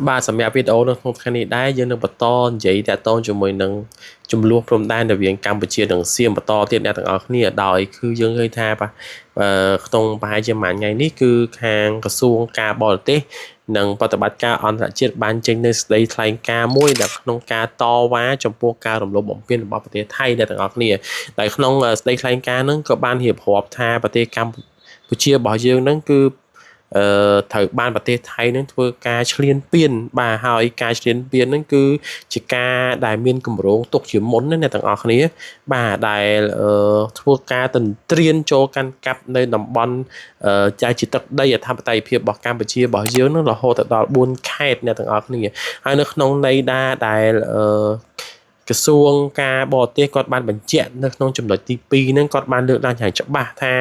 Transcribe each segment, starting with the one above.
បាទសម្រាប់វីដេអូនៅក្នុងថ្ងៃនេះដែរយើងនឹងបន្តនិយាយតាក់ទងជាមួយនឹងចំនួនព្រំដែនរវាងកម្ពុជានិងសៀមបន្តទៀតអ្នកទាំងអស់គ្នាដោយគឺយើងឃើញថាក្នុងប្រហែលជាមួយថ្ងៃនេះគឺខាងក្រសួងការបរទេសនិងប្រតិបត្តិការអន្តរជាតិបានចេញនូវសេចក្តីថ្លែងការណ៍មួយដែលក្នុងការតវ៉ាចំពោះការរំលោភបំពានរបស់ប្រទេសថៃអ្នកទាំងអស់គ្នាដែលក្នុងសេចក្តីថ្លែងការណ៍ហ្នឹងក៏បានរៀបរាប់ថាប្រទេសកម្ពុជារបស់យើងហ្នឹងគឺត្រូវបានប្រទេសថៃនឹងធ្វើការឈ្លានពានបាទហើយការឈ្លានពានហ្នឹងគឺជាការដែលមានកម្រងទុកជាមុនណាអ្នកទាំងអស់គ្នាបាទដែលធ្វើការទន្ទ្រានចូលកាន់កាប់នៅតំបន់ចែកជាទឹកដីអធិបតេយ្យភាពរបស់កម្ពុជារបស់យើងនឹងរហូតដល់4ខេត្តអ្នកទាំងអស់គ្នាហើយនៅក្នុងន័យដែលក្រសួងការបរទេសគាត់បានបញ្ជាក់នៅក្នុងចំណុចទី2ហ្នឹងគាត់បានលើកឡើងយ៉ាងច្បាស់ថា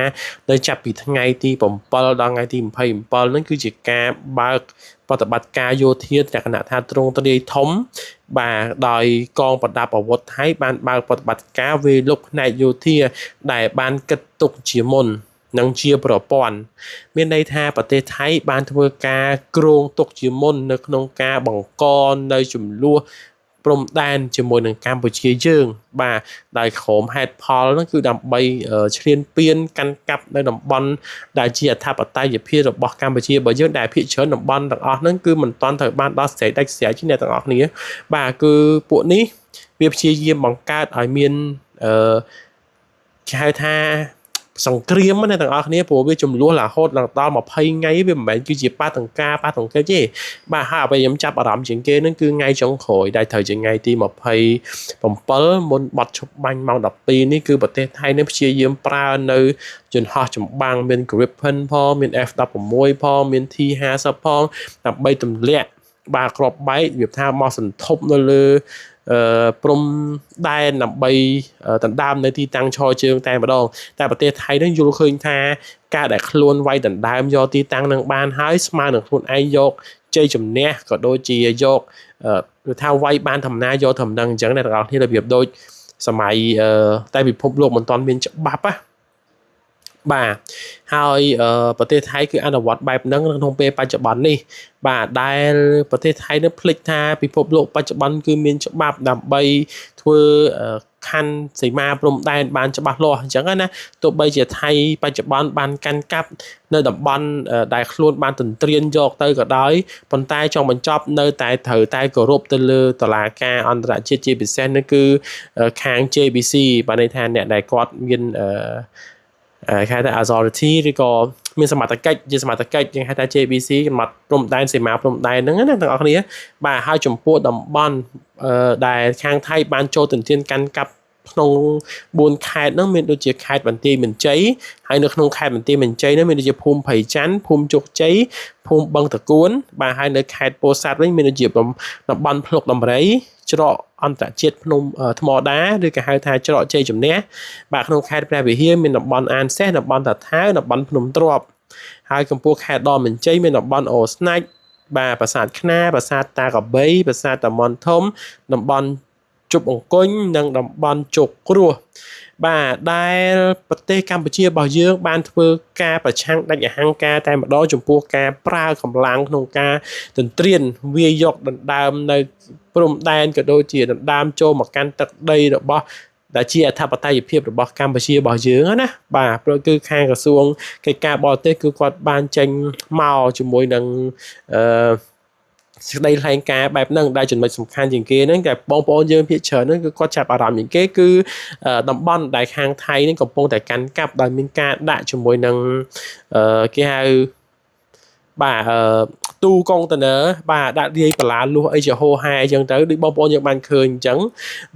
នៅចាប់ពីថ្ងៃទី7ដល់ថ្ងៃទី27ហ្នឹងគឺជាការបើកប្រតិបត្តិការយោធាលក្ខណៈថាទ្រង់ទ្រាយធំបាទដោយកងប្រដាប់អាវុធថៃបានបើកប្រតិបត្តិការវេលុកផ្នែកយោធាដែលបានគិតទុកជាមុននិងជាប្រព័ន្ធមានន័យថាប្រទេសថៃបានធ្វើការគ្រោងទុកជាមុននៅក្នុងការបង្កនៅចំនួនព្រំដែនជាមួយនឹងកម្ពុជាយើងបាទដោយក្រុមហេតុផលហ្នឹងគឺដើម្បីឈ្លានពានកាន់កាប់នៅតំបន់ដែលជាអធិបតេយ្យភាពរបស់កម្ពុជារបស់យើងដែលភាគច្រើនតំបន់ទាំងអស់ហ្នឹងគឺមិនទាន់ត្រូវបានដោះស្រាយដាច់ស្រេចទេអ្នកទាំងអស់គ្នាបាទគឺពួកនេះវាព្យាយាមបង្កើតឲ្យមានគេហៅថាសង្គ្រាមណាទាំងអស់គ្នាព្រោះវាចំនួនរហូតដល់20ថ្ងៃវាមិនមែនគឺជាបាតុង្កាទេបាទហើយអ្វីខ្ញុំចាប់អារម្មណ៍ជាងគេនឹងគឺថ្ងៃចុងក្រោយដែលត្រូវជាថ្ងៃទី27មុនបត់ឈប់បាញ់ម៉ោង12នេះគឺប្រទេសថៃនឹងព្យាយាមប្រើនៅយន្តហោះចម្បាំងមាន Gripen ផងមាន F16 ផងមាន T50 ផងដើម្បីទម្លាក់បាទក្របបែកវាថាមកសន្ធប់នៅលើព្រំដែនដើម្បីដណ្ដើមនៅទីតាំងឈរជើងតែម្ដងតែប្រទេសថៃនឹងយល់ឃើញថាការដែលខ្លួនវាយដណ្ដើមយកទីតាំងនឹងបានហើយស្មើនឹងខ្លួនឯងយកជ័យជំនះក៏ដូចជាយកគឺថាវាយបានធម្មតាយកធម្មតាអញ្ចឹងអ្នកទាំងអស់គ្នារបៀបដូចសម័យតែពិភពលោកមិនទាន់មានច្បាប់ណាបាទហើយប្រទេសថៃគឺអនុវត្តបែបហ្នឹងក្នុងពេលបច្ចុប្បន្ននេះបាទដែលប្រទេសថៃនឹងភ្លេចថាពិភពលោកបច្ចុប្បន្នគឺមានច្បាប់ដើម្បីធ្វើខណ្ឌសីមាព្រំដែនបានច្បាស់លាស់អញ្ចឹងណាទោះបីជាថៃបច្ចុប្បន្នបានកាន់កាប់នៅតំបន់ដែលខ្លួនបានទន្ទ្រានយកទៅក៏ដោយប៉ុន្តែចង់បញ្ចប់នៅតែត្រូវតែគោរពទៅលើតុលាការអន្តរជាតិជាពិសេសនោះគឺខាង JBC បានន័យថាអ្នកដែលគាត់មានគេហៅថា authority ឬក៏មានសមត្ថកិច្ចជាសមត្ថកិច្ចយើងហៅថា JBC កំណត់ព្រំដែនសីមាព្រំដែនហ្នឹងណាទាំងអស់គ្នាបាទហើយចំពោះតំបន់ដែលខាងថៃបានចូលទន្ទ្រានកាន់កាប់ក្នុង4ខេត្តហ្នឹងមានដូចជាខេត្តបន្ទាយមានជ័យហើយនៅក្នុងខេត្តបន្ទាយមានជ័យហ្នឹងមានដូចជាភូមិព្រៃច័ន្ទភូមិជោគជ័យភូមិបឹងតគួនបាទហើយនៅខេត្តពោធិ៍សាត់វិញមានដូចជាតំបន់ភ្លុកដំរីច្រកអន្តរជាតិភ្នំថ្មដាឬក៏ហៅថាច្រកជ័យជំនះបាទក្នុងខេត្តព្រះវិហារមានតំបន់អានសេះតំបន់តាថាវតំបន់ភ្នំទ្របហើយចំពោះខេត្តដមានជ័យមានតំបន់អូស្នាច់បាទប្រាសាទខ្នាប្រាសាទតាកបីប្រាសាទតាមន់ធំតំបន់ជប់អង្គុញនិងតំបន់ជោគគ្រោះបាទដែលប្រទេសកម្ពុជារបស់យើងបានធ្វើការប្រឆាំងដាច់អហង្ការតែម្ដងចំពោះការប្រើកម្លាំងក្នុងការទន្ទ្រានវាយកដណ្ដើមនៅព្រំដែនក៏ដូចជាដណ្ដើមចូលមកកាន់ទឹកដីរបស់ដែលជាអធិបតេយ្យភាពរបស់កម្ពុជារបស់យើងណាបាទព្រោះគឺខាងក្រសួងកិច្ចការបរទេសគឺគាត់បានចេញមកជាមួយនឹងសេចក្តីថ្លែងការណ៍បែបហ្នឹងដែលចំណុចសំខាន់ជាងគេហ្នឹងតែបងប្អូនយើងភាគច្រើនហ្នឹងគឺគាត់ចាប់អារម្មណ៍ជាងគេគឺតំបន់ដែលខាងថៃហ្នឹងកំពុងតែកាន់កាប់ដោយមានការដាក់ជាមួយនឹងគេហៅបាទទូកុងតឺន័របាទដាក់រាយបន្លាលួសអីជាហូហែអញ្ចឹងទៅដូចបងប្អូនយើងបានឃើញអញ្ចឹង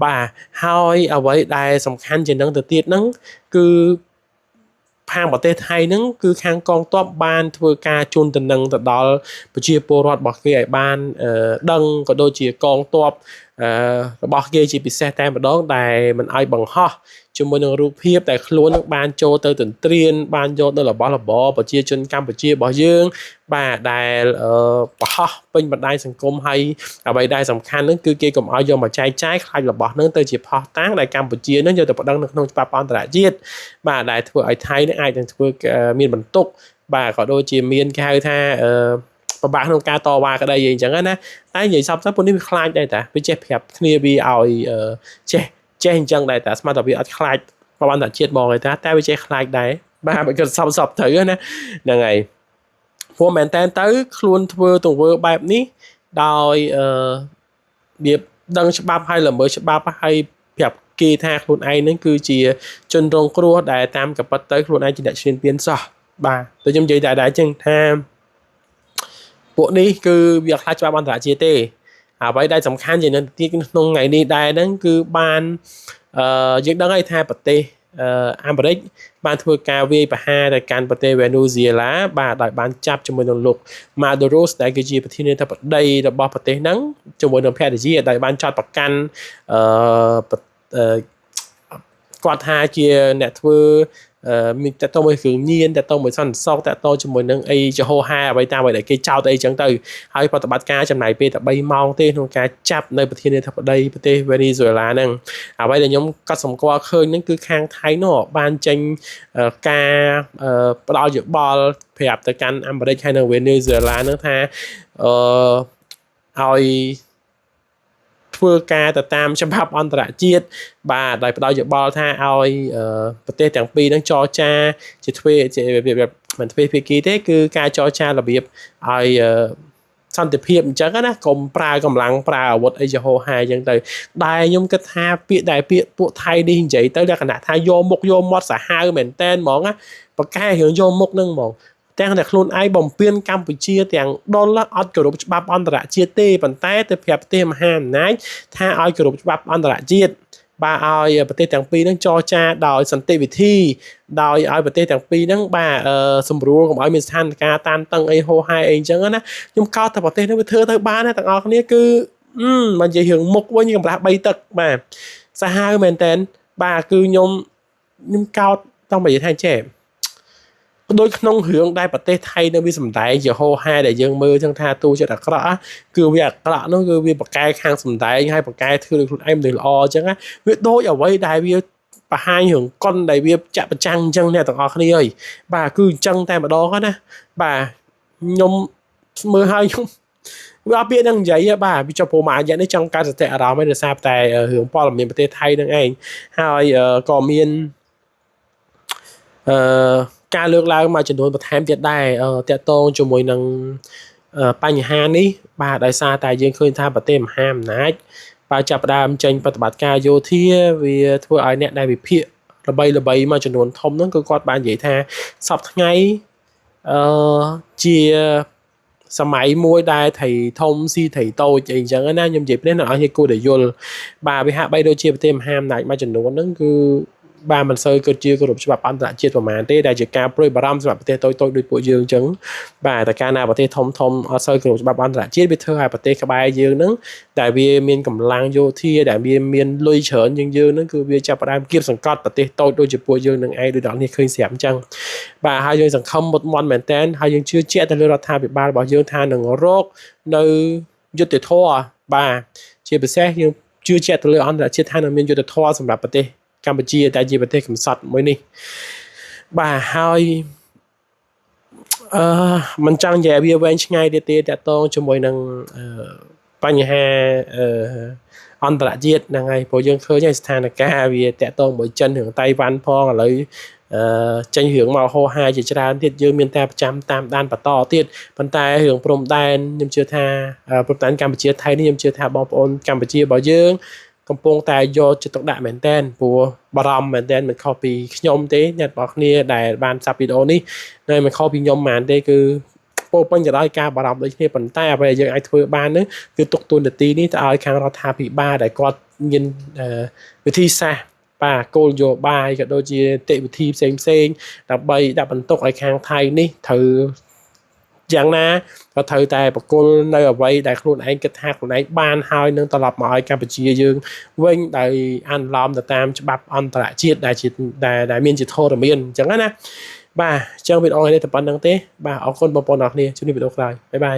បាទហើយអ្វីដែលសំខាន់ជាងនឹងទៅទៀតហ្នឹងគឺខាងប្រទេសថៃហ្នឹងគឺខាងកងទ័ពបានធ្វើការជូនតំណែងទៅដល់ប្រជាពលរដ្ឋរបស់គេឲ្យបានដឹងក៏ដូចជាកងទ័ពរបស់គេជាពិសេសតែម្ដងដែលមិនឲ្យបង្ហោះជាមួយនឹងរូបភាពដែលខ្លួននឹងបានចូលទៅទន្ទ្រានបានយកនៅរបស់របរប្រជាជនកម្ពុជារបស់យើងបាទដែលបង្ហោះពេញបណ្ដាញសង្គមហើយអ្វីដែលសំខាន់នឹងគឺគេកុំឲ្យយកមកចែកចាយខ្លាចរបស់នឹងទៅជាផុសតាំងដែលកម្ពុជានឹងយកទៅប្តឹងនៅក្នុងច្បាប់អន្តរជាតិបាទដែលធ្វើឲ្យថៃនឹងអាចនឹងធ្វើមានបន្ទុកបាទក៏ដូចជាមានគេហៅថា ប្របាក់ក្នុងការតវ៉ាក្តីអញ្ចឹងណាតែនិយាយសពទៅពួកនេះវាខ្លាចដែរតាវាចេះប្រាប់គ្នាវាឲ្យចេះអញ្ចឹងដែរតាស្មានតែវាអត់ខ្លាចប្រព័ន្ធជាតិហ្មងទេតែវាចេះខ្លាចដែរបាទបើគាត់សពទៅណាហ្នឹងហើយព្រោះមែនតើទៅខ្លួនធ្វើទង្វើបែបនេះដោយវាដឹងច្បាប់ហើយល្មើសច្បាប់ហើយប្រាប់គេថាខ្លួនឯងហ្នឹងគឺជាជនរងគ្រោះដែលតាមកប៉ិតទៅខ្លួនឯងជាអ្នកឈ្លានពានសោះបាទតែខ្ញុំនិយាយតែដែរអញ្ចឹងថាពួកនេះគឺវាខ្លាចច្បាប់អន្តរជាតិទេអ្វីដែលសំខាន់ជាងនឹងទៀតក្នុងថ្ងៃនេះដែរហ្នឹងគឺបានយើងដឹងហើយថាប្រទេសអាមេរិកបានធ្វើការវាយប្រហារទៅកាន់ប្រទេសវេណេស៊ុយអេឡាបាទដោយបានចាប់ជាមួយនឹងលោក Maduro ដែលគឺជាប្រធានាធិបតីរបស់ប្រទេសហ្នឹងជាមួយនឹងភរិយាដែលបានចោទប្រកាន់គាត់ថាជាអ្នកធ្វើមានតើតមួយគ្រឿងញៀនតើតមួយសន្តិសុខតើតជាមួយនឹងអីចំហហាអ្វីតាមអ្វីដែលគេចោទអីចឹងទៅហើយប្រតិបត្តិការចំណាយពេលតែ3ម៉ោងទេក្នុងការចាប់នៅប្រធានាធិបតីប្រទេសវេណេស៊ុយអេឡាហ្នឹងអ្វីដែលខ្ញុំកត់សម្គាល់ឃើញហ្នឹងគឺខាងថៃនោះបានចេញការផ្ដល់យោបល់ប្រាប់ទៅកាន់អាមេរិកហើយនៅវេណេស៊ុយអេឡាហ្នឹងថាឲ្យធ្វើការទៅតាមច្បាប់អន្តរជាតិបាទដោយផ្ដល់យោបល់ថាឲ្យប្រទេសទាំងពីរហ្នឹងចរចាជាមិនទ្វេភាគីទេគឺការចរចារបៀបឲ្យសន្តិភាពអញ្ចឹងណាកុំប្រើកម្លាំងប្រើអាវុធអីចំហហាអញ្ចឹងទៅដែលខ្ញុំគិតថាពាក្យពួកថៃនេះនិយាយទៅលក្ខណៈថាយកមុខយកមាត់សាហាវមែនតែនហ្មងណាប្រកែរឿងយកមុខហ្នឹងហ្មងទាំងតែខ្លួនឯងបំពេញកម្ពុជាទាំងដុលអត់គោរពច្បាប់អន្តរជាតិទេប៉ុន្តែទៅប្រាប់ប្រទេសមហាអំណាចថាឲ្យគោរពច្បាប់អន្តរជាតិបាទឲ្យប្រទេសទាំងពីរហ្នឹងចរចាដោយសន្តិវិធីដោយឲ្យប្រទេសទាំងពីរហ្នឹងបាទសម្រួលកុំឲ្យមានស្ថានភាពតានតឹងអីហូរហែអីអញ្ចឹងណាខ្ញុំកោតតែប្រទេសហ្នឹងវាធ្វើទៅបានណាទាំងអស់គ្នាគឺមិននិយាយរឿងមុខវិញកម្រាស់3ទឹកបាទសាហាវមែនតើបាទគឺខ្ញុំកោតต้องនិយាយថាចេះដោយក្នុងរឿងដែលប្រទេសថៃនៅវាសម្ដែងជាហោហែដែលយើងមើលចឹងថាទូចិត្តអាក្រក់គឺវាអាក្រក់នោះគឺវាបកកែខាងសម្ដែងហើយបកកែធ្វើឲ្យខ្លួនឯងមិនល្អចឹងវាដូចអ្វីដែលវាបង្ហាញរឿងកុនដែលវាចាក់ប្រចាំងចឹងអ្នកទាំងអស់គ្នាអើយបាទគឺអញ្ចឹងតែម្ដងណាបាទខ្ញុំមើលហើយខ្ញុំវាអត់ពាក្យនឹងនិយាយបាទវាចុះព្រោះមួយអាយ៉ានេះចង់ការសតិអារម្មណ៍ឯងដោយសារតែរឿងព័ត៌មានប្រទេសថៃនឹងឯងហើយក៏មានការលើកឡើងមកចំនួនបន្ថែមទៀតដែរតាក់ទងជាមួយនឹងបញ្ហានេះបាទដោយសារតែយើងឃើញថាប្រទេសមហាអំណាចបាទចាប់ផ្ដើមចេញប្រតិបត្តិការយោធាវាធ្វើឲ្យអ្នកដែលវិភាគល្បីមកចំនួនធំហ្នឹងគឺគាត់បាននិយាយថាសប្តាហ៍ថ្ងៃជាសម័យមួយដែលថៃធំស៊ីថៃតូចអីចឹងណាខ្ញុំនិយាយព្រេះអ្នកឲ្យគួរតែយល់បាទវាហាក់បីដូចជាប្រទេសមហាអំណាចមួយចំនួនហ្នឹងគឺបាទមិនសូវគិតជាគោរពច្បាប់អន្តរជាតិប្រហែលទេដែលជាការព្រួយបារម្ភសម្រាប់ប្រទេសតូចដូចពួកយើងអញ្ចឹងបាទតែកាលណាប្រទេសធំអត់សូវគោរពច្បាប់អន្តរជាតិវាធ្វើឲ្យប្រទេសក្បែរយើងហ្នឹងដែលវាមានកម្លាំងយោធាដែលវាមានលុយច្រើនជាងយើងហ្នឹងគឺវាចាប់ផ្ដើមគៀបសង្កត់ប្រទេសតូចដូចជាពួកយើងនឹងឯងដូចអ្នកនេះឃើញស្រាប់អញ្ចឹងបាទហើយយើងសង្ឃឹមមុតមន់មែនតើហើយយើងជឿជាក់ទៅលើរដ្ឋាភិបាលរបស់យើងថានឹងរកនៅយុត្តិធម៌បាទជាពិសេសយើងជឿជាក់ទៅលើអន្តរជាតិថានឹងមានយុត្តិធម៌សម្រាប់ប្រទេសកម្ពុជាតែជាប្រទេសកំសត់មួយនេះបាទហើយមិនចង់និយាយវាវែងឆ្ងាយទៀតទេតកតងជាមួយនឹងបញ្ហាអន្តរជាតិហ្នឹងហើយព្រោះយើងឃើញស្ថានភាពវាតកតងមួយចិនរឿងតៃវ៉ាន់ផងឥឡូវចេញរឿងមកហោហាជាច្រើនទៀតយើងមានតែប្រចាំតាមដានបន្តទៀតប៉ុន្តែរឿងព្រំដែនខ្ញុំជឿថាព្រំដែនកម្ពុជាថៃនេះខ្ញុំជឿថាបងប្អូនកម្ពុជារបស់យើងកំពុងតែយកចិត្តទុកដាក់មែនតើព្រោះបារម្ភមែនតើមិនខុសពីខ្ញុំទេអ្នកទាំងអស់គ្នាដែលបានសាប់វីដេអូនេះនៅមិនខុសពីខ្ញុំហ្មងទេគឺពោពេញទៅដោយការបារម្ភដូចគ្នាប៉ុន្តែអ្វីដែលយើងអាចធ្វើបាននោះគឺទុកទូននីតិនេះទៅឲ្យខាងរដ្ឋាភិបាលដែលគាត់មានវិធីសាស្ត្របាទគោលនយោបាយក៏ដូចជានីតិវិធីផ្សេងដើម្បីដាក់បន្ទុកឲ្យខាងថៃនេះត្រូវយ៉ាងណាក៏ត្រូវតែបកគលនៅអ្វីដែលខ្លួនឯងគិតថាខ្លួនឯងបានហើយនឹងត្រឡប់មកឲ្យកម្ពុជាយើងវិញដោយអនុលោមទៅតាមច្បាប់អន្តរជាតិដែលមានជាធរមានអញ្ចឹងណាបាទអញ្ចឹងវីដេអូនេះតែប៉ុណ្្នឹងទេបាទអរគុណបងប្អូនអរគ្នាជួបគ្នាវីដេអូក្រោយបាយបាយ